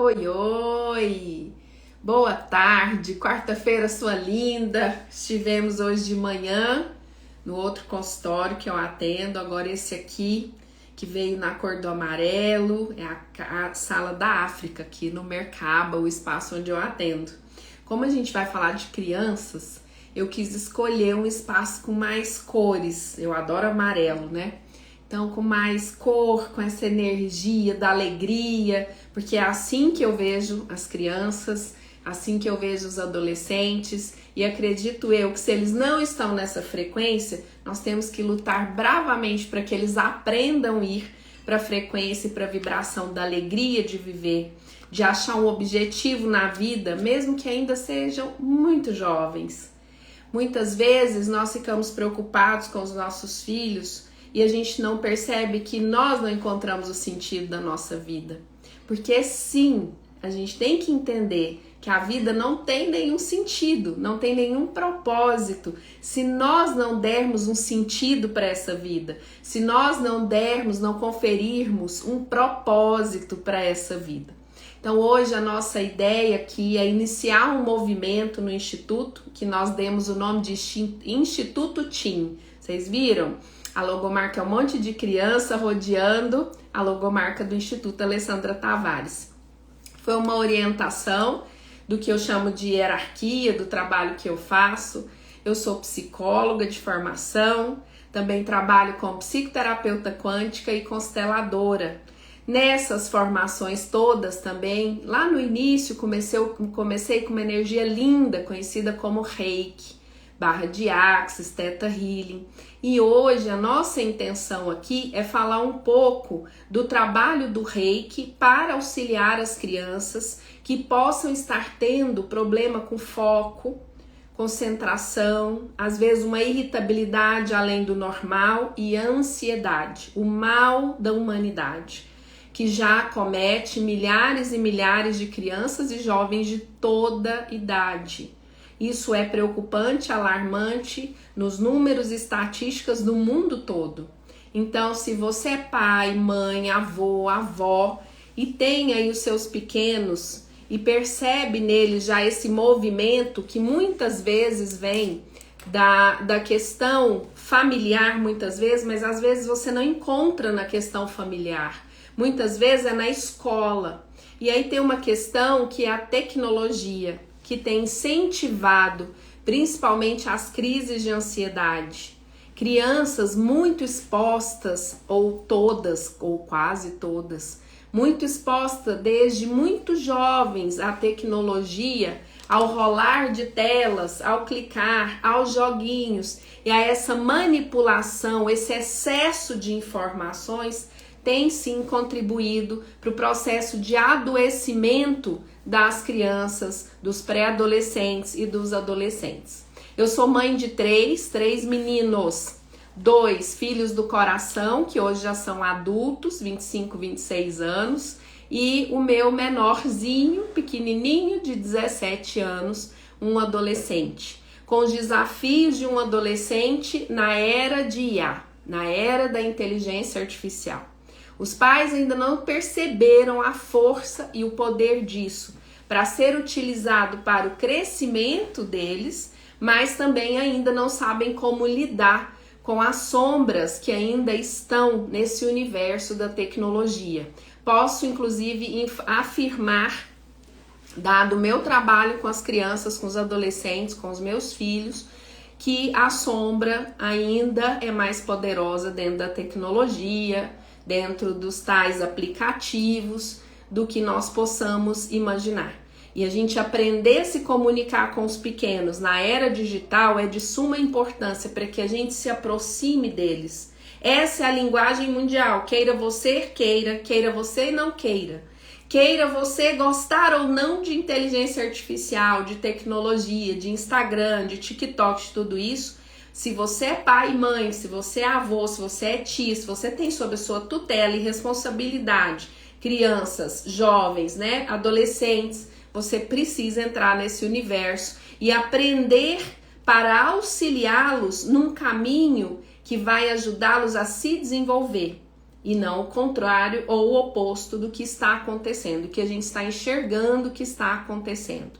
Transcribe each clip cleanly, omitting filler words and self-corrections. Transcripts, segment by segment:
Oi, oi! Boa tarde, quarta-feira, sua linda. Estivemos hoje de manhã no outro consultório que eu atendo. Agora esse aqui, que veio na cor do amarelo, é a sala da África, aqui no Mercaba, o espaço onde eu atendo. Como a gente vai falar de crianças, eu quis escolher um espaço com mais cores. Eu adoro amarelo, né? Então, com mais cor, com essa energia da alegria, porque é assim que eu vejo as crianças, assim que eu vejo os adolescentes, e acredito eu que se eles não estão nessa frequência, nós temos que lutar bravamente para que eles aprendam a ir para a frequência e para a vibração da alegria de viver, de achar um objetivo na vida, mesmo que ainda sejam muito jovens. Muitas vezes nós ficamos preocupados com os nossos filhos, e a gente não percebe que nós não encontramos o sentido da nossa vida. Porque sim, a gente tem que entender que a vida não tem nenhum sentido, não tem nenhum propósito, se nós não dermos um sentido para essa vida, se nós não dermos, não conferirmos um propósito para essa vida. Então hoje a nossa ideia aqui é iniciar um movimento no Instituto, que nós demos o nome de Instituto TIM. Vocês viram? A logomarca é um monte de criança rodeando a logomarca do Instituto Alessandra Tavares. Foi uma orientação do que eu chamo de hierarquia, do trabalho que eu faço. Eu sou psicóloga de formação, também trabalho como psicoterapeuta quântica e consteladora. Nessas formações todas também, lá no início comecei com uma energia linda, conhecida como Reiki, barra de Axis, Theta Healing. E hoje a nossa intenção aqui é falar um pouco do trabalho do Reiki para auxiliar as crianças que possam estar tendo problema com foco, concentração, às vezes uma irritabilidade além do normal e ansiedade, o mal da humanidade, que já acomete milhares e milhares de crianças e jovens de toda idade. Isso é preocupante, alarmante nos números e estatísticas do mundo todo. Então, se você é pai, mãe, avô, avó e tem aí os seus pequenos e percebe neles já esse movimento que muitas vezes vem da questão familiar, muitas vezes, mas às vezes você não encontra na questão familiar. Muitas vezes é na escola. E aí tem uma questão que é a tecnologia, que tem incentivado principalmente as crises de ansiedade. Crianças muito expostas, ou todas, ou quase todas, muito expostas desde muito jovens à tecnologia, ao rolar de telas, ao clicar, aos joguinhos e a essa manipulação, esse excesso de informações tem sim contribuído para o processo de adoecimento das crianças, dos pré-adolescentes e dos adolescentes. Eu sou mãe de três meninos, 2 filhos do coração, que hoje já são adultos, 25, 26 anos, e o meu menorzinho, pequenininho, de 17 anos, um adolescente, com os desafios de um adolescente na era de IA, na era da inteligência artificial. Os pais ainda não perceberam a força e o poder disso para ser utilizado para o crescimento deles, mas também ainda não sabem como lidar com as sombras que ainda estão nesse universo da tecnologia. Posso, inclusive, afirmar, dado o meu trabalho com as crianças, com os adolescentes, com os meus filhos, que a sombra ainda é mais poderosa dentro da tecnologia, dentro dos tais aplicativos, do que nós possamos imaginar. E a gente aprender a se comunicar com os pequenos na era digital é de suma importância para que a gente se aproxime deles. Essa é a linguagem mundial, queira você você não queira. Queira você gostar ou não de inteligência artificial, de tecnologia, de Instagram, de TikTok, de tudo isso, se você é pai e mãe, se você é avô, se você é tia, se você tem sob a sua tutela e responsabilidade crianças, jovens, né, adolescentes, você precisa entrar nesse universo e aprender para auxiliá-los num caminho que vai ajudá-los a se desenvolver. e não o contrário ou o oposto do que está acontecendo, do que a gente está enxergando que está acontecendo.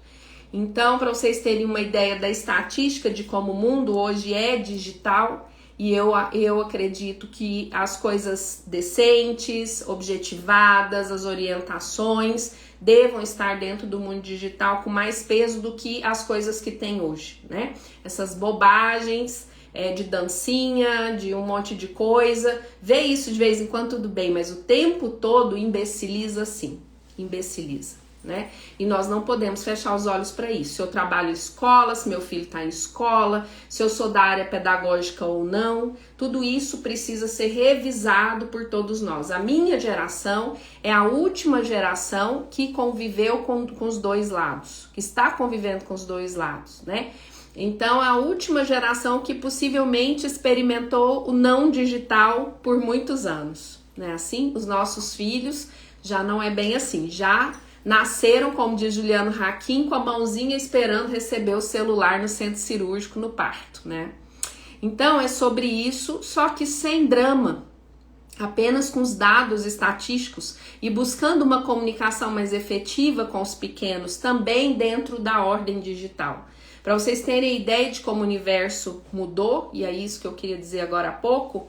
Então, para vocês terem uma ideia da estatística de como o mundo hoje é digital, e eu acredito que as coisas decentes, objetivadas, as orientações devam estar dentro do mundo digital com mais peso do que as coisas que tem hoje, né? Essas bobagens de dancinha, de um monte de coisa, vê isso de vez em quando tudo bem, mas o tempo todo imbeciliza sim, imbeciliza. Né? E nós não podemos fechar os olhos para isso. Se eu trabalho em escola, se meu filho está em escola, se eu sou da área pedagógica ou não, tudo isso precisa ser revisado por todos nós. A minha geração é a última geração que conviveu com os dois lados, que está convivendo com os dois lados, né? Então, a última geração que possivelmente experimentou o não digital por muitos anos, né? Assim, os nossos filhos já não é bem assim, já nasceram, como diz Juliano Hakim, com a mãozinha esperando receber o celular no centro cirúrgico no parto, né? Então é sobre isso, só que sem drama, apenas com os dados estatísticos e buscando uma comunicação mais efetiva com os pequenos, também dentro da ordem digital. Para vocês terem ideia de como o universo mudou, e é isso que eu queria dizer agora há pouco,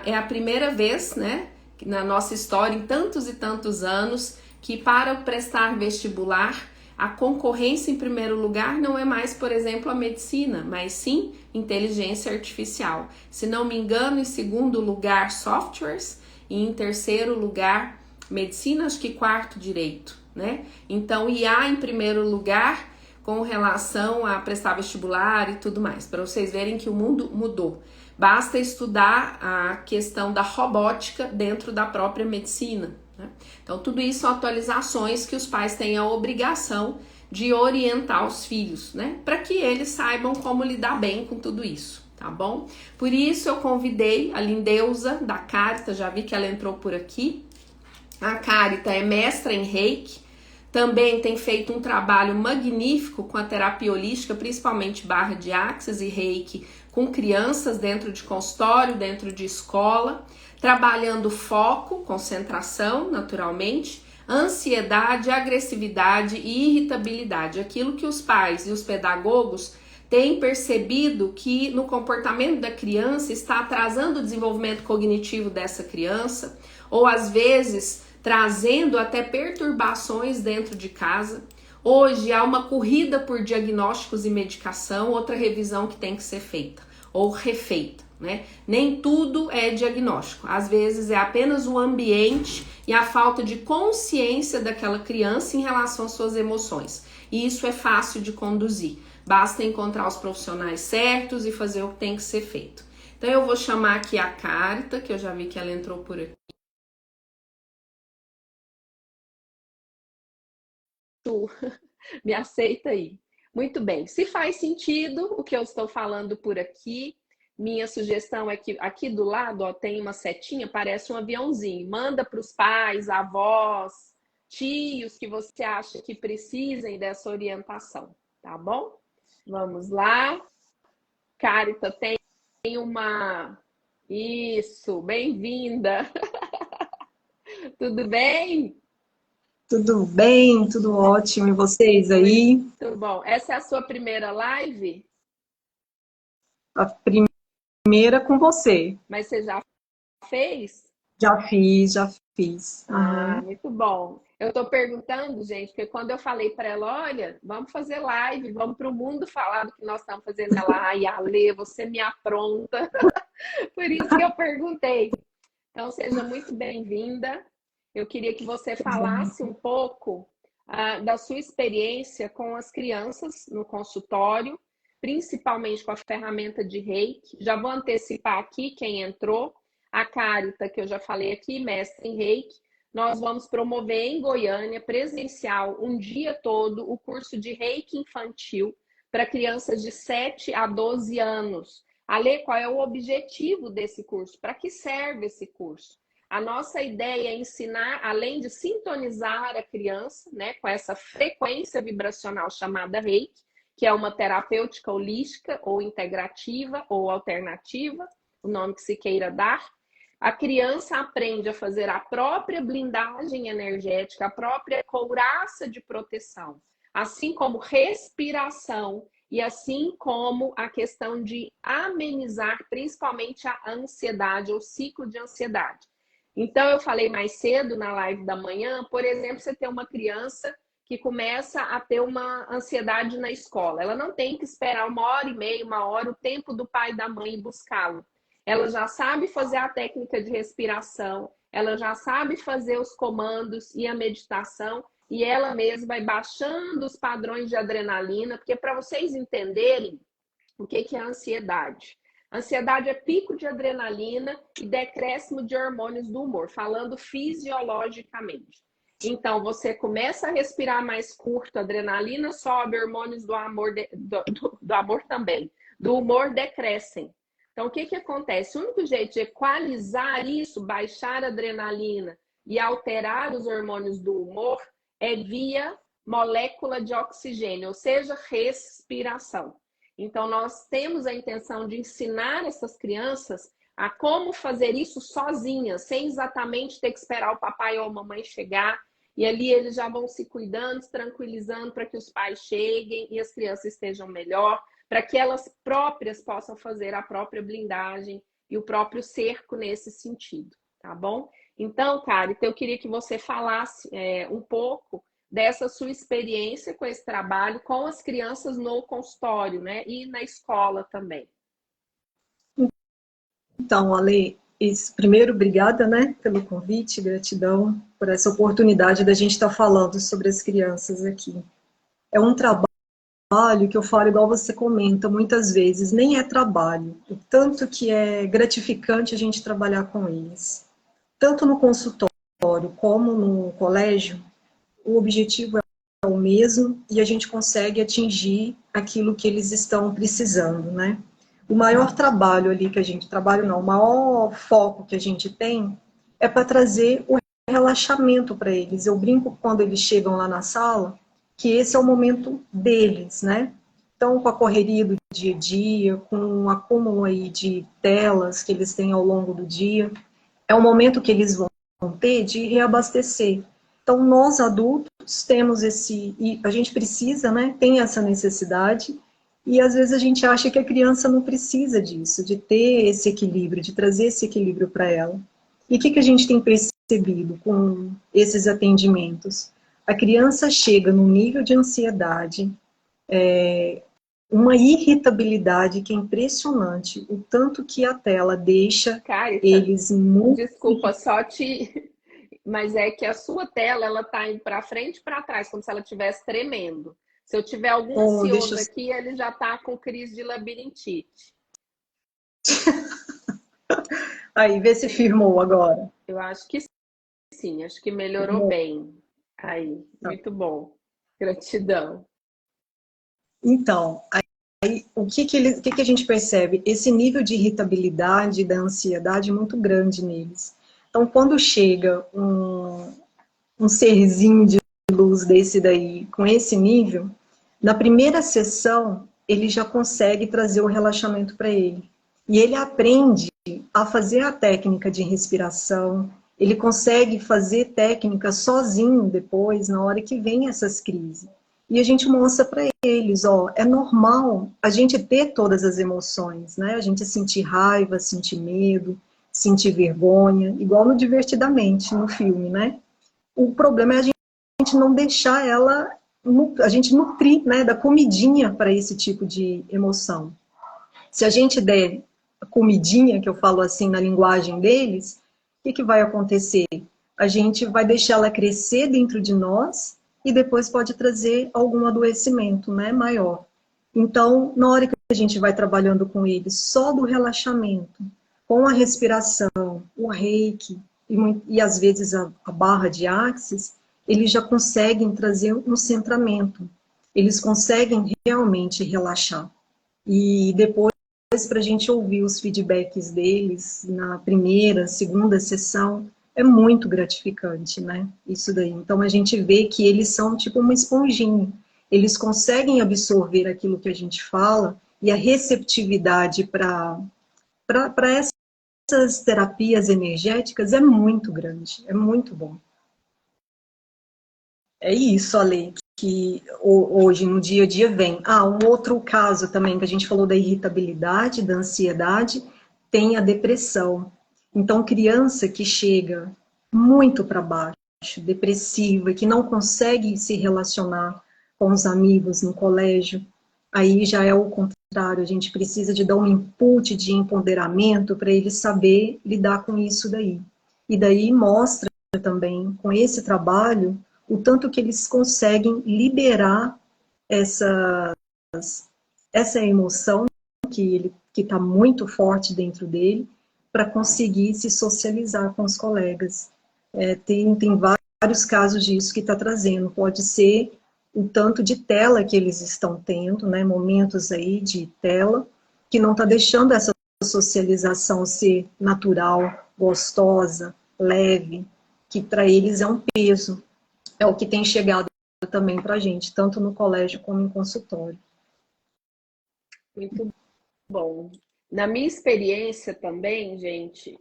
é a primeira vez, né, na nossa história, em tantos e tantos anos, que para prestar vestibular, a concorrência em primeiro lugar não é mais, por exemplo, a medicina, mas sim inteligência artificial. Se não me engano, em segundo lugar, softwares, e em terceiro lugar, medicina, acho que quarto, direito, né? Então, IA em primeiro lugar, com relação a prestar vestibular e tudo mais, para vocês verem que o mundo mudou. Basta estudar a questão da robótica dentro da própria medicina. Então, tudo isso são atualizações que os pais têm a obrigação de orientar os filhos, né? Para que eles saibam como lidar bem com tudo isso, tá bom? Por isso, eu convidei a Lindeusa da Carita, já vi que ela entrou por aqui. A Carita é mestra em Reiki, também tem feito um trabalho magnífico com a terapia holística, principalmente barra de axis e Reiki, com crianças dentro de consultório, dentro de escola, trabalhando foco, concentração, naturalmente, ansiedade, agressividade e irritabilidade, aquilo que os pais e os pedagogos têm percebido que no comportamento da criança está atrasando o desenvolvimento cognitivo dessa criança, ou às vezes trazendo até perturbações dentro de casa. Hoje há uma corrida por diagnósticos e medicação, outra revisão que tem que ser feita ou refeita, né? Nem tudo é diagnóstico, às vezes é apenas o ambiente e a falta de consciência daquela criança em relação às suas emoções. E isso é fácil de conduzir, basta encontrar os profissionais certos e fazer o que tem que ser feito. Então eu vou chamar aqui a Carita, que eu já vi que ela entrou por aqui. Me aceita aí. Muito bem. Se faz sentido o que eu estou falando por aqui, minha sugestão é que aqui do lado, ó, tem uma setinha, parece um aviãozinho. Manda para os pais, avós, tios que você acha que precisem dessa orientação, tá bom? Vamos lá. Carita, tem uma... Isso, bem-vinda. Tudo bem? Tudo bem, tudo ótimo. E vocês aí? Tudo bom. Essa é a sua primeira live? A primeira com você. Mas você já fez? Já fiz, já fiz. Ah, Uhum. muito bom. Eu tô perguntando, gente, porque quando eu falei para ela, olha, vamos fazer live, vamos para o mundo falar do que nós estamos fazendo, ela, ai, Ale, você me apronta. Por isso que eu perguntei. Então, seja muito bem-vinda. Eu queria que você falasse um pouco da sua experiência com as crianças no consultório, principalmente com a ferramenta de Reiki. Já vou antecipar aqui quem entrou. A Carita, que eu já falei aqui, mestre em Reiki. Nós vamos promover em Goiânia, presencial, um dia todo, o curso de Reiki infantil para crianças de 7 a 12 anos. Ale, qual é o objetivo desse curso? Para que serve esse curso? A nossa ideia é ensinar, além de sintonizar a criança, né, com essa frequência vibracional chamada Reiki, que é uma terapêutica holística ou integrativa ou alternativa, o nome que se queira dar, A criança aprende a fazer a própria blindagem energética, a própria couraça de proteção, assim como respiração e assim como a questão de amenizar principalmente a ansiedade, ou ciclo de ansiedade. Então, eu falei mais cedo na live da manhã, por exemplo, você tem uma criança que começa a ter uma ansiedade na escola. Ela não tem que esperar 1h30, 1 hora, o tempo do pai e da mãe buscá-lo. Ela já sabe fazer a técnica de respiração, ela já sabe fazer os comandos e a meditação, e ela mesma vai baixando os padrões de adrenalina, porque para vocês entenderem o que é a ansiedade. Ansiedade é pico de adrenalina e decréscimo de hormônios do humor, falando fisiologicamente. Então, você começa a respirar mais curto, a adrenalina sobe, hormônios do amor, do amor também, do humor decrescem. Então, o que acontece? O único jeito de equalizar isso, baixar a adrenalina e alterar os hormônios do humor, é via molécula de oxigênio, ou seja, respiração. Então, nós temos a intenção de ensinar essas crianças a como fazer isso sozinhas, sem exatamente ter que esperar o papai ou a mamãe chegar. E ali eles já vão se cuidando, se tranquilizando para que os pais cheguem e as crianças estejam melhor, para que elas próprias possam fazer a própria blindagem e o próprio cerco nesse sentido, tá bom? Então, Carita, eu queria que você falasse um pouco dessa sua experiência com esse trabalho com as crianças no consultório, né? E na escola também. Então, Ale, primeiro, obrigada, né, pelo convite, gratidão por essa oportunidade da gente estar falando sobre as crianças aqui. É um trabalho que eu falo igual você comenta, muitas vezes, nem é trabalho, o tanto que é gratificante a gente trabalhar com eles. Tanto no consultório como no colégio, o objetivo é o mesmo e a gente consegue atingir aquilo que eles estão precisando, né? O maior trabalho ali que a gente o maior foco que a gente tem é para trazer o relaxamento para eles. Eu brinco quando eles chegam lá na sala que esse é o momento deles, né? Então, com a correria do dia a dia, com um acúmulo aí de telas que eles têm ao longo do dia, é o momento que eles vão ter de reabastecer. Então, nós adultos temos e a gente precisa, né? Tem essa necessidade. E às vezes a gente acha que a criança não precisa disso, de ter esse equilíbrio, de trazer esse equilíbrio para ela. E o que a gente tem percebido com esses atendimentos? A criança chega num nível de ansiedade, uma irritabilidade que é impressionante, o tanto que a tela deixa eles muito... Desculpa, mas é que a sua tela, ela tá indo para frente e para trás, como se ela estivesse tremendo. Se eu tiver algum ansioso aqui, ele já está com crise de labirintite. Aí, vê se firmou agora. Eu acho que sim, acho que melhorou bem. Aí, muito bom. Gratidão. Então, aí, o que a gente percebe? Esse nível de irritabilidade, da ansiedade muito grande neles. Então, quando chega um serzinho de luz desse daí, com esse nível, na primeira sessão, ele já consegue trazer o relaxamento para ele. E ele aprende a fazer a técnica de respiração, ele consegue fazer técnica sozinho depois, na hora que vem essas crises. E a gente mostra para eles, ó, é normal a gente ter todas as emoções, né? A gente sentir raiva, sentir medo, sentir vergonha, igual no Divertidamente, no filme, né? O problema é a gente não deixar a gente nutrir, né, da comidinha para esse tipo de emoção. Se a gente der a comidinha, que eu falo assim na linguagem deles, o que vai acontecer? A gente vai deixar ela crescer dentro de nós e depois pode trazer algum adoecimento, né, maior. Então, na hora que a gente vai trabalhando com eles só do relaxamento, com a respiração, o reiki e às vezes a barra de axis, eles já conseguem trazer um centramento. Eles conseguem realmente relaxar. E depois, para a gente ouvir os feedbacks deles na primeira, segunda sessão, é muito gratificante, né? Isso daí. Então, a gente vê que eles são tipo uma esponjinha. Eles conseguem absorver aquilo que a gente fala e a receptividade para essa essas terapias energéticas é muito grande, é muito bom. É isso, Ale, que hoje, no dia a dia, vem. Um outro caso também, que a gente falou da irritabilidade, da ansiedade, tem a depressão. Então, criança que chega muito para baixo, depressiva, que não consegue se relacionar com os amigos no colégio, aí já é o contrário, a gente precisa de dar um input de empoderamento para ele saber lidar com isso daí. E daí mostra também, com esse trabalho, o tanto que eles conseguem liberar essa emoção que está muito forte dentro dele, para conseguir se socializar com os colegas. Tem vários casos disso que está trazendo. Pode ser o tanto de tela que eles estão tendo, né, momentos aí de tela, que não está deixando essa socialização ser natural, gostosa, leve, que para eles é um peso. É o que tem chegado também para a gente, tanto no colégio como em consultório. Muito bom. Na minha experiência também, gente,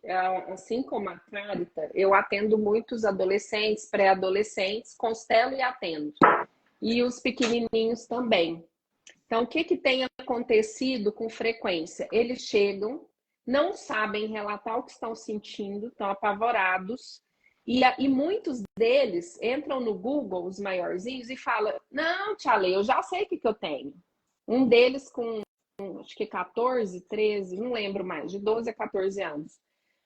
assim como a Carita, eu atendo muitos adolescentes, pré-adolescentes, constelo e atendo. E os pequenininhos também. Então, o que tem acontecido com frequência? Eles chegam, não sabem relatar o que estão sentindo, estão apavorados, e muitos deles entram no Google, os maiorzinhos, e falam, não, tia Lê, eu já sei o que eu tenho. Um deles com, acho que 14, 13, não lembro mais, de 12 a 14 anos,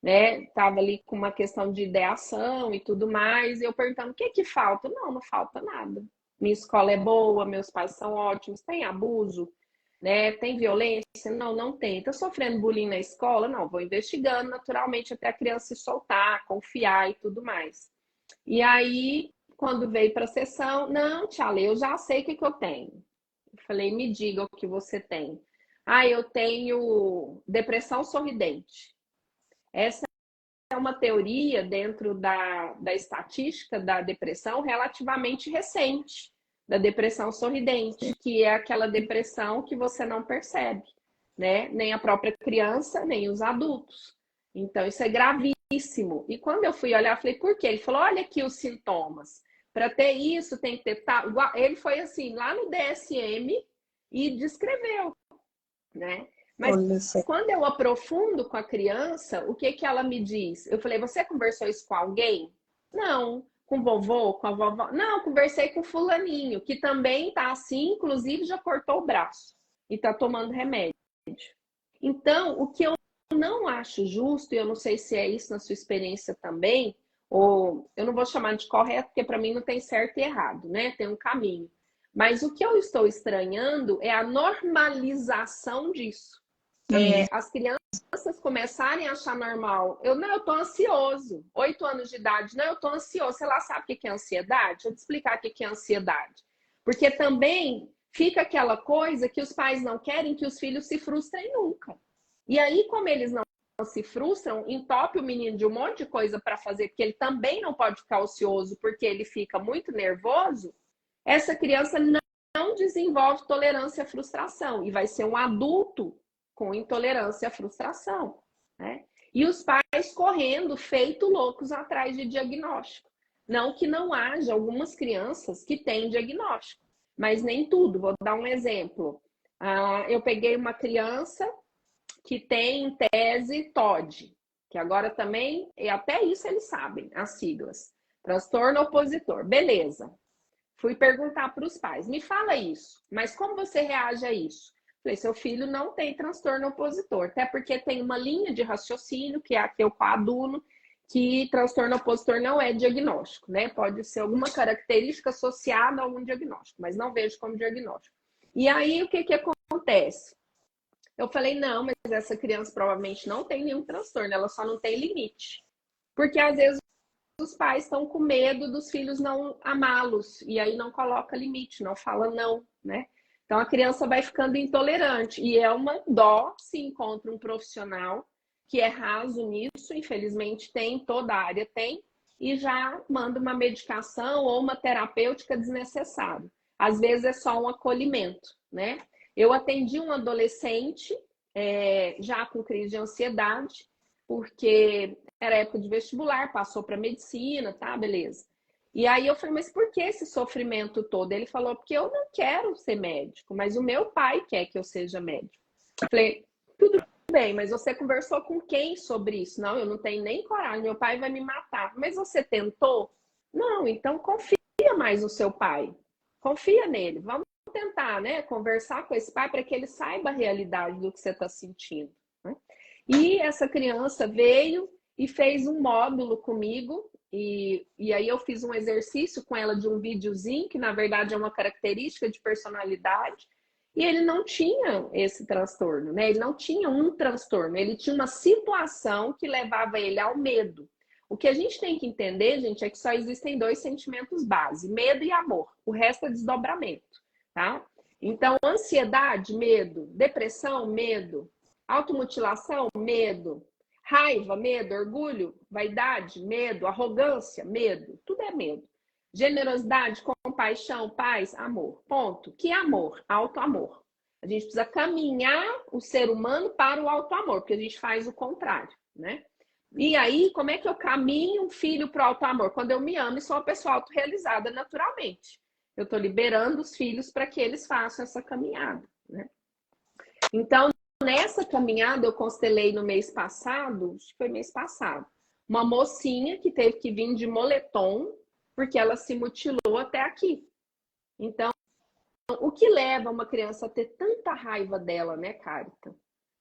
né? Tava ali com uma questão de ideação e tudo mais, e eu perguntando, o que falta? Não falta nada. Minha escola é boa, meus pais são ótimos, tem abuso, né? Tem violência? Não tem. Tá sofrendo bullying na escola? Não, vou investigando naturalmente até a criança se soltar, confiar e tudo mais. E aí, quando veio para a sessão, não, tia Lê, eu já sei o que eu tenho. Eu falei, me diga o que você tem. Eu tenho depressão sorridente. Essa é uma teoria dentro da estatística da depressão relativamente recente, da depressão sorridente, que é aquela depressão que você não percebe, né? Nem a própria criança, nem os adultos. Então, isso é gravíssimo. E quando eu fui olhar, eu falei, por quê? Ele falou, olha aqui os sintomas. Para ter isso, tem que ter tal. Ele foi assim, lá no DSM e descreveu, né? Mas quando eu aprofundo com a criança, o que ela me diz? Eu falei, você conversou isso com alguém? Não. Com vovô, com a vovó? Não, conversei com fulaninho, que também tá assim, inclusive já cortou o braço e tá tomando remédio. Então, o que eu não acho justo, e eu não sei se é isso na sua experiência também, ou eu não vou chamar de correto, porque para mim não tem certo e errado, né? Tem um caminho. Mas o que eu estou estranhando é a normalização disso. As crianças começarem a achar normal. Eu tô ansioso. 8 anos de idade, eu tô ansioso. Você lá sabe o que é ansiedade? Deixa eu te explicar o que é ansiedade. Porque também fica aquela coisa que os pais não querem que os filhos se frustrem nunca. E aí, como eles não se frustram, entope o menino de um monte de coisa para fazer, porque ele também não pode ficar ocioso, porque ele fica muito nervoso, essa criança não desenvolve tolerância à frustração e vai ser um adulto com intolerância à frustração, né? E os pais correndo, feito loucos, atrás de diagnóstico. Não que não haja algumas crianças que têm diagnóstico, mas nem tudo. Vou dar um exemplo. Eu peguei uma criança que tem em tese TOD, que agora também, e até isso eles sabem, as siglas. Transtorno opositor. Beleza. Fui perguntar para os pais, me fala isso, mas como você reage a isso? Falei, seu filho não tem transtorno opositor, até porque tem uma linha de raciocínio, que é a que eu coaduno, que transtorno opositor não é diagnóstico, né? Pode ser alguma característica associada a algum diagnóstico, mas não vejo como diagnóstico. E aí, o que acontece? Eu falei, não, mas essa criança provavelmente não tem nenhum transtorno, ela só não tem limite. Porque às vezes os pais estão com medo dos filhos não amá-los, e aí não coloca limite, não fala não, né? Então a criança vai ficando intolerante, e é uma dó se encontra um profissional que é raso nisso, infelizmente tem, toda a área tem, e já manda uma medicação ou uma terapêutica desnecessária. Às vezes é só um acolhimento, né? Eu atendi um adolescente já com crise de ansiedade, porque era época de vestibular, passou para medicina, tá, beleza. E aí eu falei, mas por que esse sofrimento todo? Ele falou, porque eu não quero ser médico, mas o meu pai quer que eu seja médico. Eu falei, tudo bem, mas você conversou com quem sobre isso? Não, eu não tenho nem coragem, meu pai vai me matar. Mas você tentou? Não, então confia mais no seu pai. Confia nele. Vamos tentar, né, conversar com esse pai para que ele saiba a realidade do que você está sentindo, né? E essa criança veio e fez um módulo comigo, e aí eu fiz um exercício com ela de um videozinho, que na verdade é uma característica de personalidade, e ele não tinha esse transtorno, né? Ele não tinha um transtorno, ele tinha uma situação que levava ele ao medo. O que a gente tem que entender, gente, é que só existem dois sentimentos base, medo e amor. O resto é desdobramento, tá? Então, ansiedade, medo. Depressão, medo. Automutilação, medo. Raiva, medo. Orgulho, vaidade, medo. Arrogância, medo. Tudo é medo. Generosidade, compaixão, paz, amor. Ponto. Que amor? Auto-amor. A gente precisa caminhar o ser humano para o auto-amor, porque a gente faz o contrário, né? E aí, como é que eu caminho um filho para o auto-amor? Quando eu me amo e sou uma pessoa autorrealizada naturalmente. Eu estou liberando os filhos para que eles façam essa caminhada, né? Então, nessa caminhada, eu constelei no mês passado, acho que foi mês passado, uma mocinha que teve que vir de moletom, porque ela se mutilou até aqui. Então, o que leva uma criança a ter tanta raiva dela, né, Carita?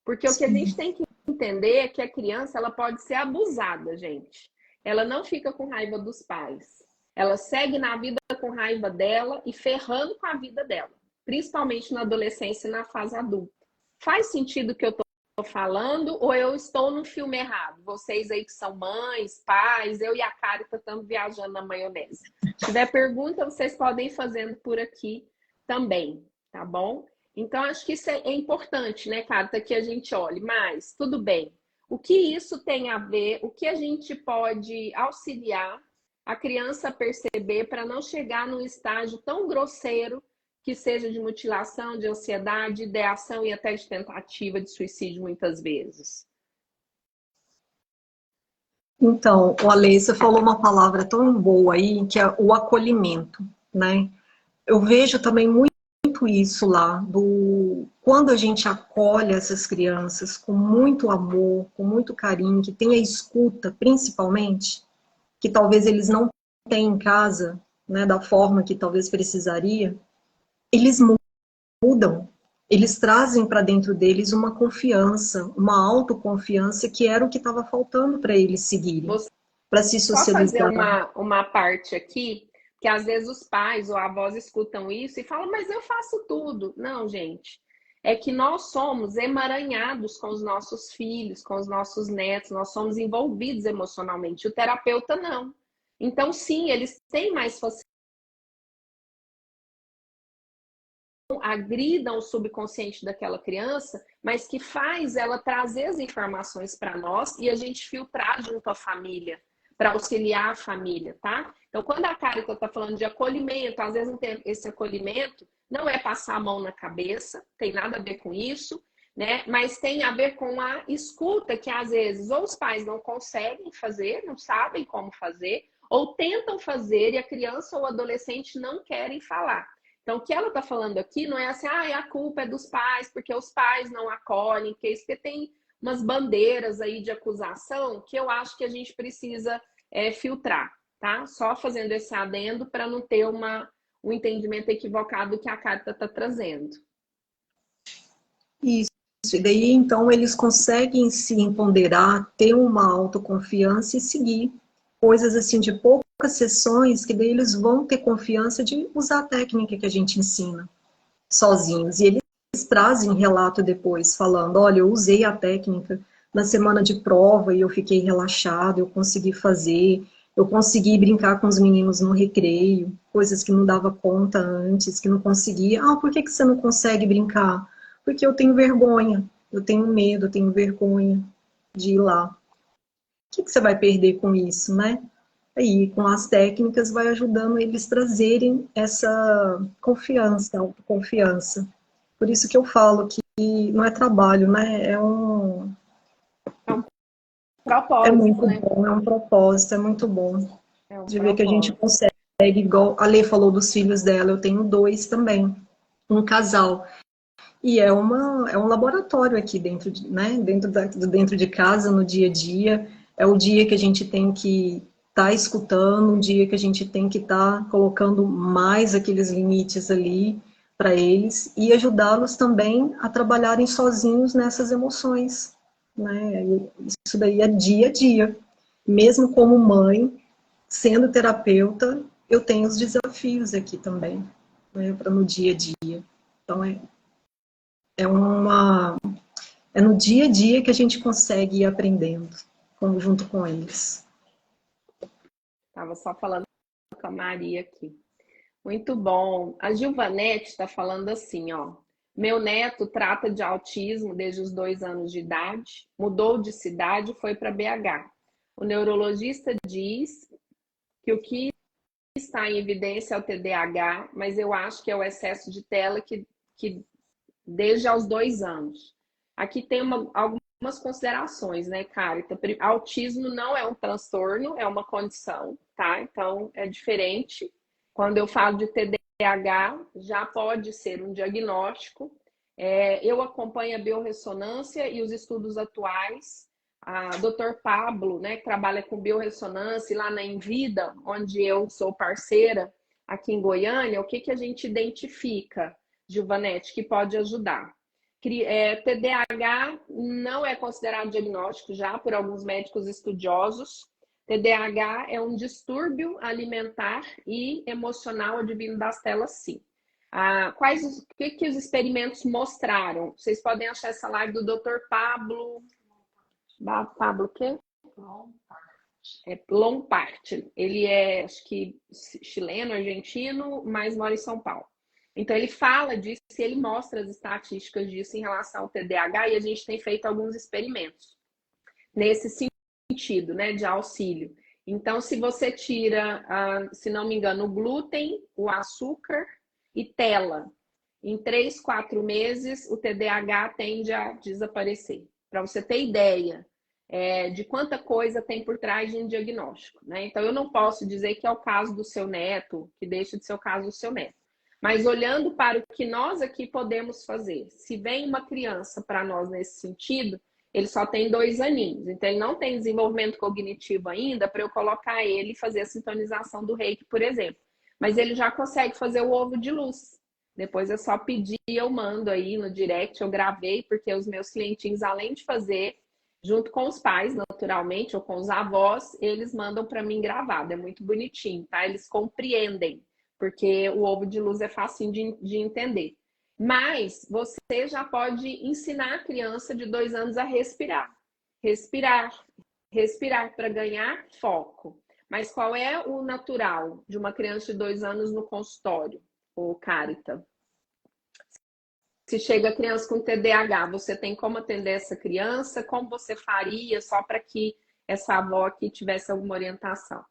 Porque o que a gente tem que entender é que a criança, ela pode ser abusada, gente. Ela não fica com raiva dos pais. Ela segue na vida com raiva dela e ferrando com a vida dela, principalmente na adolescência e na fase adulta. Faz sentido o que eu estou falando ou eu estou num filme errado? Vocês aí que são mães, pais, eu e a Carita estamos viajando na maionese. Se tiver pergunta, vocês podem ir fazendo por aqui também, tá bom? Então, acho que isso é importante, né, Carita, que a gente olhe. Mas, tudo bem. O que isso tem a ver, o que a gente pode auxiliar a criança a perceber para não chegar num estágio tão grosseiro que seja de mutilação, de ansiedade, ideação e até de tentativa de suicídio muitas vezes? Então, o Ale, você falou uma palavra tão boa aí, que é o acolhimento, né? Eu vejo também muito isso lá, quando a gente acolhe essas crianças com muito amor, com muito carinho, que tem a escuta, principalmente, que talvez eles não tenham em casa, né, da forma que talvez precisaria, eles mudam, eles trazem para dentro deles uma confiança, uma autoconfiança que era o que estava faltando para eles seguirem, para se Só fazer socializar. uma parte aqui, que às vezes os pais ou avós escutam isso e falam, mas eu faço tudo. Não, gente. É que nós somos emaranhados com os nossos filhos, com os nossos netos, nós somos envolvidos emocionalmente. O terapeuta não. Então, sim, eles têm mais facilidade, agridam o subconsciente daquela criança, mas que faz ela trazer as informações para nós e a gente filtrar junto à família, para auxiliar a família, tá? Então, quando a Carita está falando de acolhimento, às vezes não tem esse acolhimento, não é passar a mão na cabeça, tem nada a ver com isso, né? Mas tem a ver com a escuta que às vezes ou os pais não conseguem fazer, não sabem como fazer, ou tentam fazer e a criança ou o adolescente não querem falar. Então, o que ela está falando aqui não é assim, a culpa é dos pais, porque os pais não acolhem, porque tem umas bandeiras aí de acusação que eu acho que a gente precisa filtrar, tá? Só fazendo esse adendo para não ter um entendimento equivocado que a Carita está trazendo. Isso, e daí então eles conseguem se empoderar, ter uma autoconfiança e seguir coisas assim de poucas sessões, que daí eles vão ter confiança de usar a técnica que a gente ensina sozinhos. E eles trazem relato depois, falando, olha, eu usei a técnica na semana de prova e eu fiquei relaxado, eu consegui fazer, eu consegui brincar com os meninos no recreio, coisas que não dava conta antes, que não conseguia. Ah, por que você não consegue brincar? Porque eu tenho vergonha, eu tenho medo, eu tenho vergonha de ir lá. O que você vai perder com isso, né? Aí, com as técnicas, vai ajudando eles trazerem essa confiança, autoconfiança. Por isso que eu falo que não é trabalho, né? É um É propósito, muito né? bom, é um propósito, é muito bom É um de ver que a gente propósito. consegue, igual a Lê falou dos filhos dela, eu tenho dois também, um casal. E é um laboratório aqui dentro de, né, dentro de casa, no dia a dia. É o dia que a gente tem que estar escutando, um dia que a gente tem que estar colocando mais aqueles limites ali para eles e ajudá-los também a trabalharem sozinhos nessas emoções, né? Isso daí é dia a dia. Mesmo como mãe, sendo terapeuta, eu tenho os desafios aqui também, né, para no dia a dia. Então, é uma, é no dia a dia que a gente consegue ir aprendendo, junto com eles. Tava só falando com a Maria aqui. Muito bom. A Gilvanete está falando assim, ó. Meu neto trata de autismo desde os 2 anos de idade, mudou de cidade e foi para BH. O neurologista diz que o que está em evidência é o TDAH, mas eu acho que é o excesso de tela que desde aos 2 anos. Aqui tem algumas considerações, né, Carita? Autismo não é um transtorno, é uma condição, tá? Então é diferente. Quando eu falo de TDAH, já pode ser um diagnóstico. Eu acompanho a biorressonância e os estudos atuais. A Dr. Pablo, né, que trabalha com biorressonância, lá na Envida, onde eu sou parceira, aqui em Goiânia, o que a gente identifica, Gilvanete, que pode ajudar? TDAH não é considerado diagnóstico já por alguns médicos estudiosos. TDAH é um distúrbio alimentar e emocional advindo das telas, sim. O que os experimentos mostraram? Vocês podem achar essa live do Dr. Pablo. Pablo o quê? Lompart. Ele é, acho que, chileno, argentino, mas mora em São Paulo. Então, ele fala disso e ele mostra as estatísticas disso em relação ao TDAH e a gente tem feito alguns experimentos nesse sentido, né, de auxílio. Então, se você tira, se não me engano, o glúten, o açúcar e tela, em 3, 4 meses, o TDAH tende a desaparecer. Para você ter ideia de quanta coisa tem por trás de um diagnóstico, né? Então, eu não posso dizer que é o caso do seu neto, que deixa de ser o caso do seu neto. Mas olhando para o que nós aqui podemos fazer, se vem uma criança para nós nesse sentido, ele só tem 2 aninhos, então ele não tem desenvolvimento cognitivo ainda para eu colocar ele e fazer a sintonização do reiki, por exemplo. Mas ele já consegue fazer o ovo de luz. Depois é só pedir, eu mando aí no direct, eu gravei, porque os meus clientinhos, além de fazer, junto com os pais, naturalmente, ou com os avós, eles mandam para mim gravado. É muito bonitinho, tá? Eles compreendem, porque o ovo de luz é fácil de entender. Mas você já pode ensinar a criança de 2 anos a respirar. Respirar para ganhar foco. Mas qual é o natural de uma criança de 2 anos no consultório, ô Carita? Se chega a criança com TDAH, você tem como atender essa criança? Como você faria só para que essa avó aqui tivesse alguma orientação?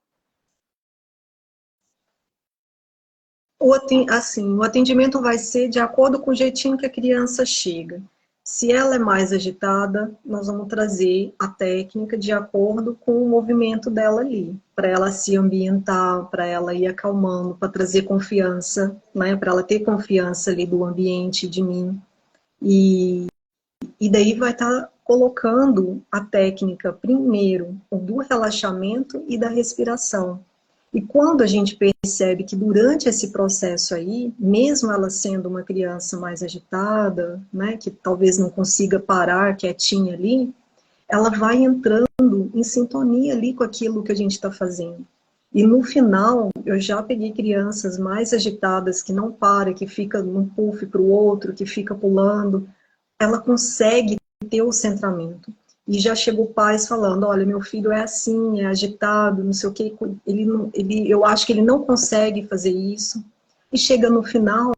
O atendimento vai ser de acordo com o jeitinho que a criança chega. Se ela é mais agitada, nós vamos trazer a técnica de acordo com o movimento dela ali, para ela se ambientar, para ela ir acalmando, para trazer confiança, né? Para ela ter confiança ali do ambiente, de mim. E daí vai estar colocando a técnica primeiro do relaxamento e da respiração. E quando a gente percebe que durante esse processo aí, mesmo ela sendo uma criança mais agitada, né, que talvez não consiga parar quietinha ali, ela vai entrando em sintonia ali com aquilo que a gente está fazendo. E no final, eu já peguei crianças mais agitadas, que não para, que fica num puff para o outro, que fica pulando. Ela consegue ter o centramento. E já chegou pais falando, olha, meu filho é assim, é agitado, não sei o quê, eu acho que ele não consegue fazer isso. E chega no final,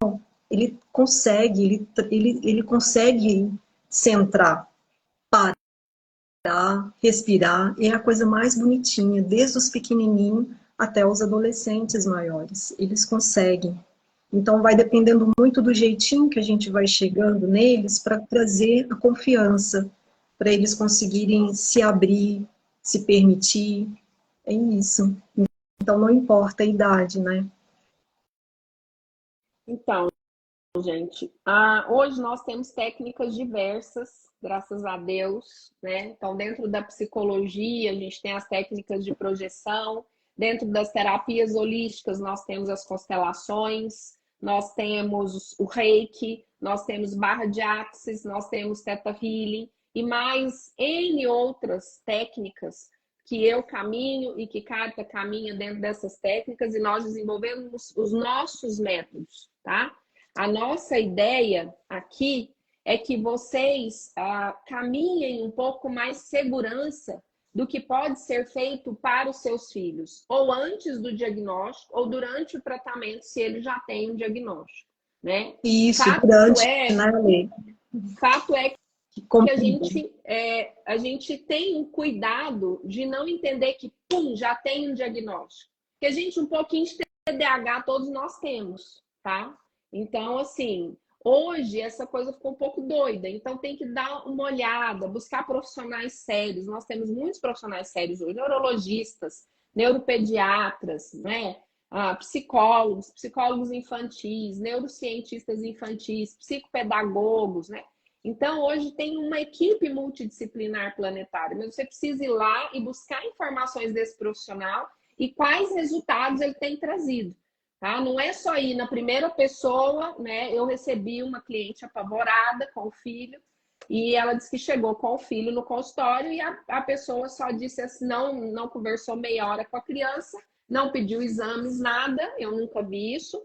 ele consegue, ele consegue centrar, parar, respirar, e é a coisa mais bonitinha, desde os pequenininhos até os adolescentes maiores. Eles conseguem. Então vai dependendo muito do jeitinho que a gente vai chegando neles para trazer a confiança, para eles conseguirem se abrir, se permitir, é isso. Então, não importa a idade, né? Então, gente, hoje nós temos técnicas diversas, graças a Deus, né? Então, dentro da psicologia, a gente tem as técnicas de projeção, dentro das terapias holísticas, nós temos as constelações, nós temos o Reiki, nós temos barra de Axis, nós temos Theta Healing e mais N outras técnicas que eu caminho e que Kátia caminha dentro dessas técnicas e nós desenvolvemos os nossos métodos, tá? A nossa ideia aqui é que vocês caminhem um pouco mais segurança do que pode ser feito para os seus filhos, ou antes do diagnóstico, ou durante o tratamento, se ele já tem um diagnóstico, né? Isso, Fato durante, é, né, Lê? fato é que Compreendo. a gente tem um cuidado de não entender que, pum, já tem um diagnóstico. Que a gente, um pouquinho de TDAH, todos nós temos, tá? Então, assim, hoje essa coisa ficou um pouco doida. Então, tem que dar uma olhada, buscar profissionais sérios. Nós temos muitos profissionais sérios hoje, neurologistas, neuropediatras, né? Psicólogos, psicólogos infantis, neurocientistas infantis, psicopedagogos, né? Então, hoje tem uma equipe multidisciplinar planetária, mas você precisa ir lá e buscar informações desse profissional e quais resultados ele tem trazido. Tá? Não é só ir na primeira pessoa, né? Eu recebi uma cliente apavorada com o filho e ela disse que chegou com o filho no consultório e a pessoa só disse assim, não conversou meia hora com a criança, não pediu exames, nada, eu nunca vi isso.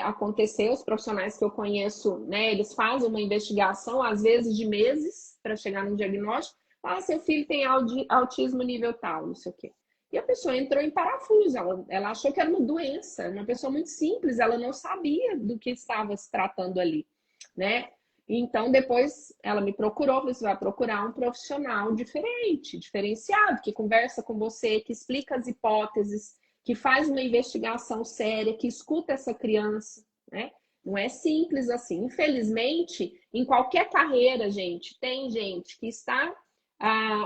Acontecer, os profissionais que eu conheço, né, eles fazem uma investigação, às vezes de meses, para chegar no diagnóstico. Seu filho tem autismo nível tal, não sei o quê. E a pessoa entrou em parafuso, ela achou que era uma doença, uma pessoa muito simples, ela não sabia do que estava se tratando ali, né? Então, depois ela me procurou, você vai procurar um profissional diferente, diferenciado, que conversa com você, que explica as hipóteses, que faz uma investigação séria, que escuta essa criança, né? Não é simples assim. Infelizmente, em qualquer carreira, gente, tem gente que está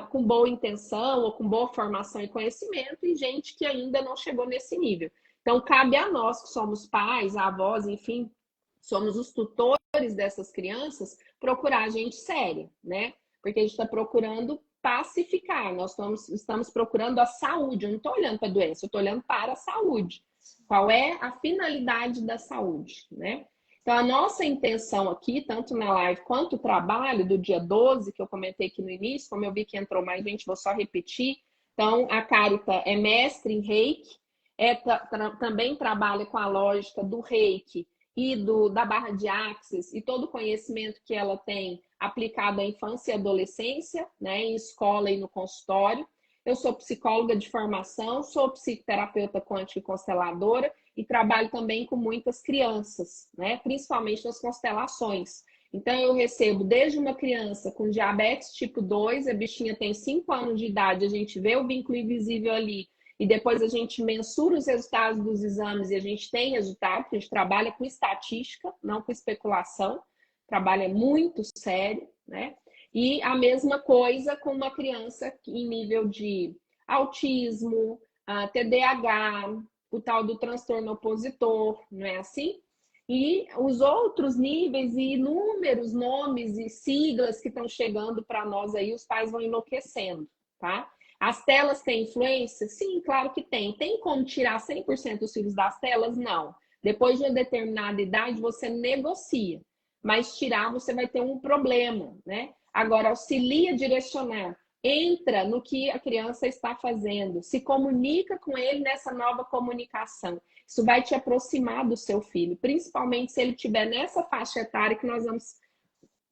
com boa intenção ou com boa formação e conhecimento e gente que ainda não chegou nesse nível. Então, cabe a nós, que somos pais, avós, enfim, somos os tutores dessas crianças, procurar gente séria, né? Porque a gente está procurando pacificar, nós estamos procurando a saúde, eu não estou olhando para a doença, eu estou olhando para a saúde. Qual é a finalidade da saúde, né? Então, a nossa intenção aqui, tanto na live quanto o trabalho do dia 12, que eu comentei aqui no início, como eu vi que entrou mais gente, vou só repetir. Então, a Carita é mestre em Reiki, também trabalha com a lógica do Reiki e da barra de Axis e todo o conhecimento que ela tem aplicado à infância e adolescência, né, em escola e no consultório. Eu sou psicóloga de formação, sou psicoterapeuta quântica e consteladora e trabalho também com muitas crianças, né, principalmente nas constelações. Então, eu recebo desde uma criança com diabetes tipo 2, a bichinha tem 5 anos de idade, a gente vê o vínculo invisível ali, e depois a gente mensura os resultados dos exames e a gente tem resultado, porque a gente trabalha com estatística, não com especulação, trabalha muito sério, né? E a mesma coisa com uma criança em nível de autismo, TDAH, o tal do transtorno opositor, não é assim? E os outros níveis e inúmeros nomes e siglas que estão chegando para nós aí, os pais vão enlouquecendo, tá? As telas têm influência? Sim, claro que tem. Tem como tirar 100% dos filhos das telas? Não. Depois de uma determinada idade, você negocia. Mas tirar, você vai ter um problema, né? Agora, auxilia a direcionar. Entra no que a criança está fazendo. Se comunica com ele nessa nova comunicação. Isso vai te aproximar do seu filho. Principalmente se ele estiver nessa faixa etária que nós vamos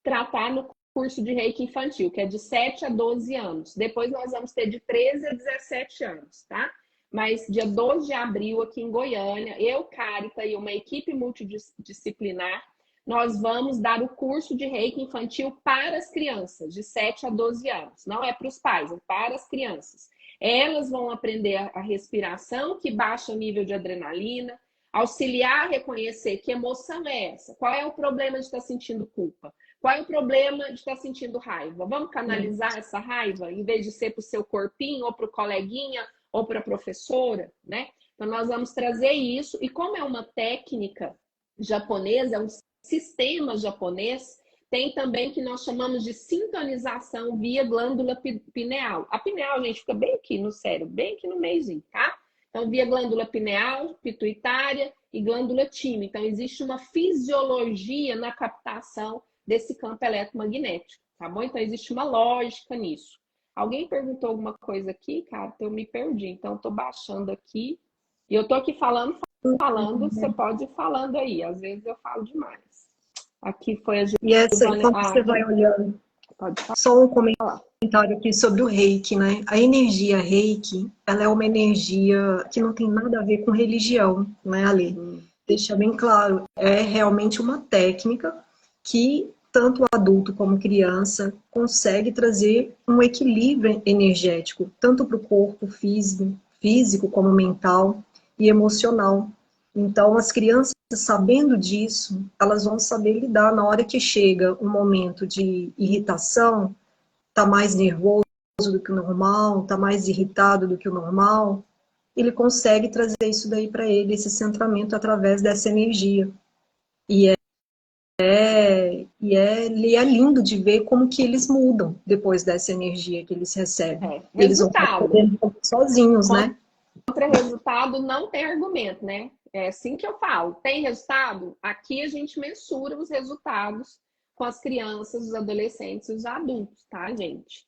tratar no curso de Reiki infantil, que é de 7 a 12 anos. Depois nós vamos ter de 13 a 17 anos, tá? Mas dia 12 de abril, aqui em Goiânia, eu, Carita e uma equipe multidisciplinar, nós vamos dar o curso de Reiki infantil para as crianças, de 7 a 12 anos. Não é para os pais, é para as crianças. Elas vão aprender a respiração, que baixa o nível de adrenalina, Auxiliar a reconhecer que emoção é essa? Qual é o problema de estar sentindo culpa? Qual é o problema de estar sentindo raiva? Vamos canalizar essa raiva, em vez de ser para o seu corpinho, ou para o coleguinha, ou para a professora, né? Então, nós vamos trazer isso. E como é uma técnica japonesa, é um sistema japonês, tem também que nós chamamos de sintonização via glândula pineal. A pineal, gente, fica bem aqui no cérebro, bem aqui no meiozinho, tá? Então, via glândula pineal, pituitária e glândula timo. Então, existe uma fisiologia na captação desse campo eletromagnético, tá bom? Então, existe uma lógica nisso. Alguém perguntou alguma coisa aqui, cara? Eu me perdi. Então, eu tô baixando aqui. E eu tô aqui falando, você pode ir falando aí. Às vezes eu falo demais. Aqui foi a E essa, Giovana. quando você vai olhando, Pode falar. só um comentário aqui sobre o Reiki, né? A energia Reiki, ela é uma energia que não tem nada a ver com religião, né, Ale? Deixa bem claro, é realmente uma técnica que tanto o adulto como criança consegue trazer um equilíbrio energético, tanto para o corpo físico como mental e emocional. Então, as crianças, sabendo disso, elas vão saber lidar na hora que chega um momento de irritação, tá mais nervoso do que o normal, tá mais irritado do que o normal, ele consegue trazer isso daí para ele, esse centramento através dessa energia. E é lindo de ver como que eles mudam depois dessa energia que eles recebem. Eles vão aprendendo sozinhos, né? Contra resultado não tem argumento, né? É assim que eu falo. Tem resultado? Aqui a gente mensura os resultados com as crianças, os adolescentes e os adultos, tá, gente?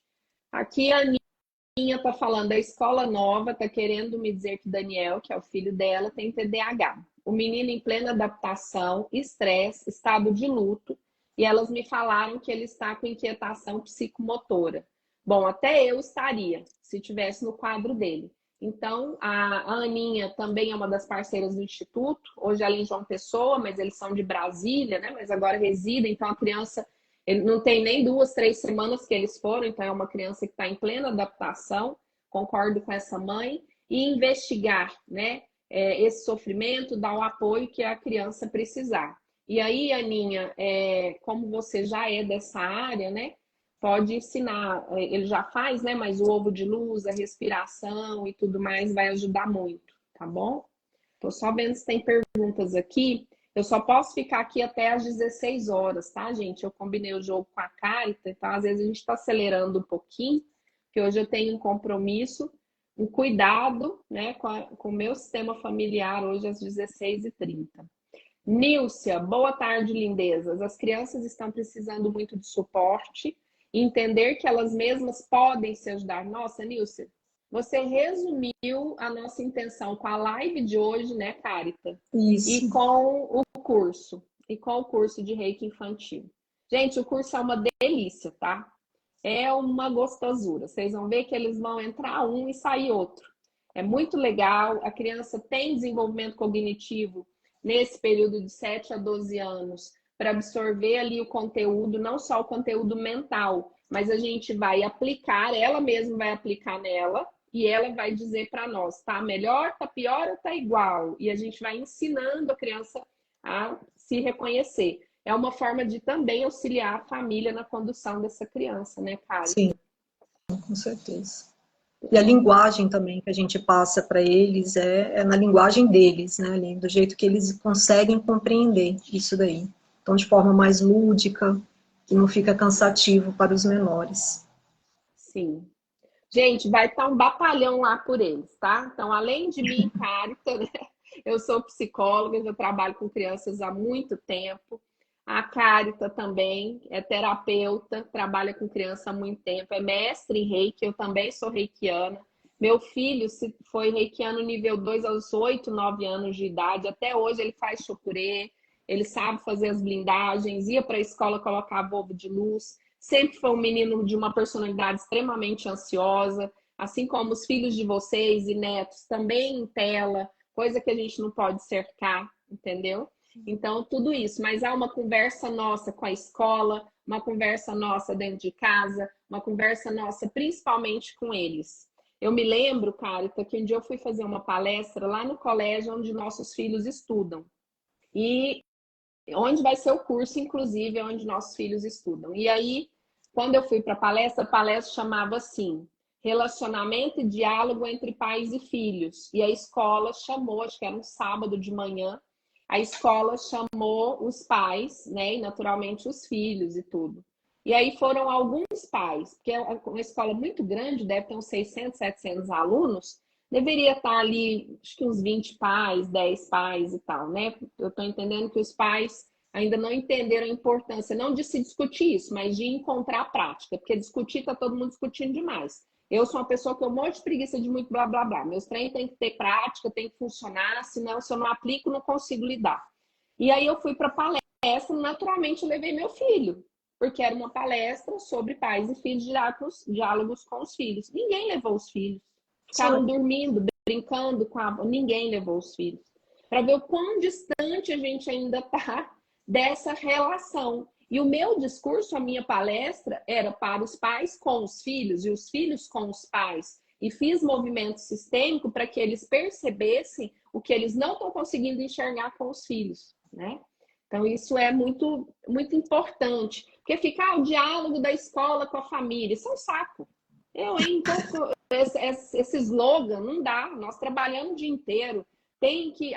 Aqui a Aninha tá falando da escola nova, tá querendo me dizer que Daniel, que é o filho dela, tem TDAH. O menino em plena adaptação, estresse, estado de luto, e elas me falaram que ele está com inquietação psicomotora. Bom, até eu estaria, se tivesse no quadro dele. Então, a Aninha também é uma das parceiras do Instituto, hoje ela é em João Pessoa, mas eles são de Brasília, né? Mas agora residem, então a criança, ele não tem nem 2, 3 semanas que eles foram, então é uma criança que está em plena adaptação, concordo com essa mãe, e investigar, né? Esse sofrimento, dar o apoio que a criança precisar. E aí, Aninha, como você já é dessa área, né? Pode ensinar, ele já faz, né? Mas o ovo de luz, a respiração e tudo mais vai ajudar muito, tá bom? Tô só vendo se tem perguntas aqui. Eu só posso ficar aqui até às 16 horas, tá, gente? Eu combinei o jogo com a Carita, então às vezes a gente está acelerando um pouquinho, porque hoje eu tenho um compromisso, um cuidado, né, com o meu sistema familiar hoje às 16h30. Nílcia, boa tarde, lindezas. As crianças estão precisando muito de suporte, entender que elas mesmas podem se ajudar. Nossa, Nílcia, você resumiu a nossa intenção com a live de hoje, né, Carita? Isso. E com o curso. E com o curso de Reiki infantil. Gente, o curso é uma delícia, tá? É uma gostosura. Vocês vão ver que eles vão entrar um e sair outro. É muito legal. A criança tem desenvolvimento cognitivo nesse período de 7 a 12 anos para absorver ali o conteúdo, não só o conteúdo mental, mas a gente vai aplicar, ela mesma vai aplicar nela e ela vai dizer para nós, tá melhor, tá pior ou tá igual? E a gente vai ensinando a criança a se reconhecer. É uma forma de também auxiliar a família na condução dessa criança, né, Karen? Sim, com certeza. E a linguagem também que a gente passa para eles é na linguagem deles, né, do jeito que eles conseguem compreender isso daí. Então, de forma mais lúdica, que não fica cansativo para os menores. Sim. Gente, vai estar um batalhão lá por eles, tá? Então, além de mim, Carita, né? Eu sou psicóloga, eu trabalho com crianças há muito tempo. A Carita também é terapeuta, trabalha com criança há muito tempo, é mestre em Reiki, eu também sou reikiana. Meu filho foi reikiano nível 2 aos 8, 9 anos de idade. Até hoje ele faz chopurê, ele sabe fazer as blindagens, ia para a escola, colocava ovo de luz. Sempre foi um menino de uma personalidade extremamente ansiosa, assim como os filhos de vocês e netos também em tela, coisa que a gente não pode cercar, entendeu? Então, tudo isso. Mas há uma conversa nossa com a escola, uma conversa nossa dentro de casa, uma conversa nossa principalmente com eles. Eu me lembro, Carita, que um dia eu fui fazer uma palestra lá no colégio onde nossos filhos estudam. E onde vai ser o curso, inclusive, é onde nossos filhos estudam. E aí, quando eu fui para a palestra chamava assim, Relacionamento e Diálogo entre Pais e Filhos. E a escola chamou, acho que era um sábado de manhã, a escola chamou os pais, né, e naturalmente os filhos e tudo. E aí foram alguns pais, porque é uma escola muito grande, deve ter uns 600, 700 alunos, deveria estar ali, acho que uns 20 pais, 10 pais e tal, né? Eu estou entendendo que os pais ainda não entenderam a importância, não de se discutir isso, mas de encontrar a prática, porque discutir está todo mundo discutindo demais. Eu sou uma pessoa que eu morro de preguiça de muito blá blá blá. Meus treinos têm que ter prática, tem que funcionar, senão se eu não aplico, não consigo lidar. E aí eu fui para a palestra, naturalmente eu levei meu filho, porque era uma palestra sobre pais e filhos, diálogos com os filhos. Ninguém levou os filhos. Ficaram dormindo, brincando com a... Ninguém levou os filhos. Para ver o quão distante a gente ainda está dessa relação. E o meu discurso, a minha palestra, era para os pais com os filhos e os filhos com os pais. E fiz movimento sistêmico para que eles percebessem o que eles não estão conseguindo enxergar com os filhos, né? Então, isso é muito, muito importante. Porque ficar o diálogo da escola com a família, isso é um saco. Então, esse slogan não dá. Nós trabalhamos o dia inteiro.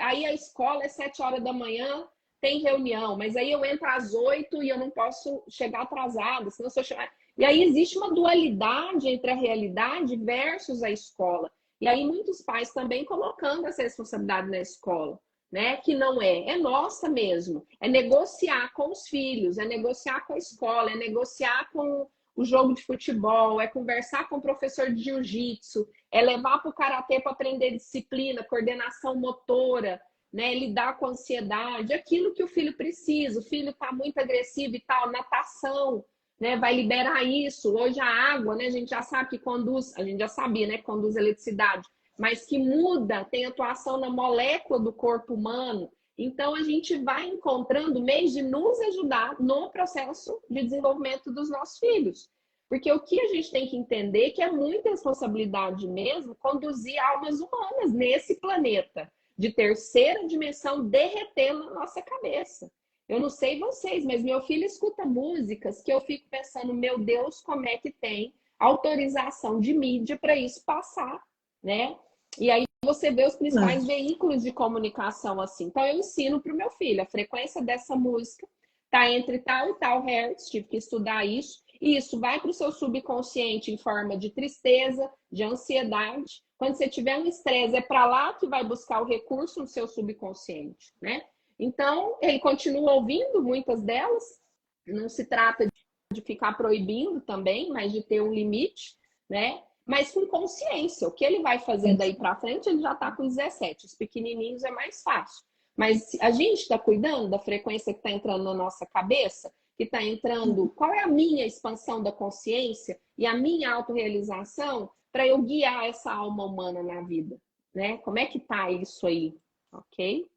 Aí a escola é 7 horas da manhã, tem reunião, mas aí eu entro às 8 e eu não posso chegar atrasada, senão se eu chegar... E aí existe uma dualidade entre a realidade versus a escola. E aí muitos pais também colocando essa responsabilidade na escola, né? Que não é nossa mesmo. É negociar com os filhos, é negociar com a escola, é negociar com o jogo de futebol, é conversar com o professor de jiu-jitsu, é levar para o karatê para aprender disciplina, coordenação motora, né, lidar com a ansiedade, aquilo que o filho precisa. O filho está muito agressivo e tal, natação, né, vai liberar isso. Hoje a água, né, a gente já sabe que conduz, a gente já sabia, né, que conduz eletricidade, mas que muda, tem atuação na molécula do corpo humano. Então a gente vai encontrando meios de nos ajudar no processo de desenvolvimento dos nossos filhos. Porque o que a gente tem que entender é que é muita responsabilidade mesmo conduzir almas humanas nesse planeta de terceira dimensão derretendo na nossa cabeça. Eu não sei vocês, mas meu filho escuta músicas que eu fico pensando, meu Deus, como é que tem autorização de mídia para isso passar, né? E aí você vê os principais veículos de comunicação assim. Então eu ensino para o meu filho, a frequência dessa música está entre tal e tal hertz, tive que estudar isso, e isso vai para o seu subconsciente em forma de tristeza, de ansiedade. Quando você tiver um estresse, é para lá que vai buscar o recurso no seu subconsciente, né? Então, ele continua ouvindo muitas delas. Não se trata de ficar proibindo também, mas de ter um limite, né? Mas com consciência. O que ele vai fazer daí para frente, ele já está com 17. Os pequenininhos é mais fácil. Mas a gente está cuidando da frequência que está entrando na nossa cabeça, que está entrando... Qual é a minha expansão da consciência e a minha autorrealização para eu guiar essa alma humana na vida, né? Como é que tá isso aí, ok?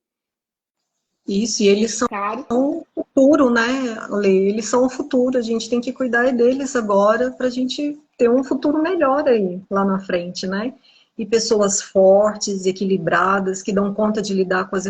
Isso, e eles são o futuro, né, Ale? Eles são o futuro, a gente tem que cuidar deles agora para a gente ter um futuro melhor aí, lá na frente, né? E pessoas fortes, equilibradas, que dão conta de lidar com as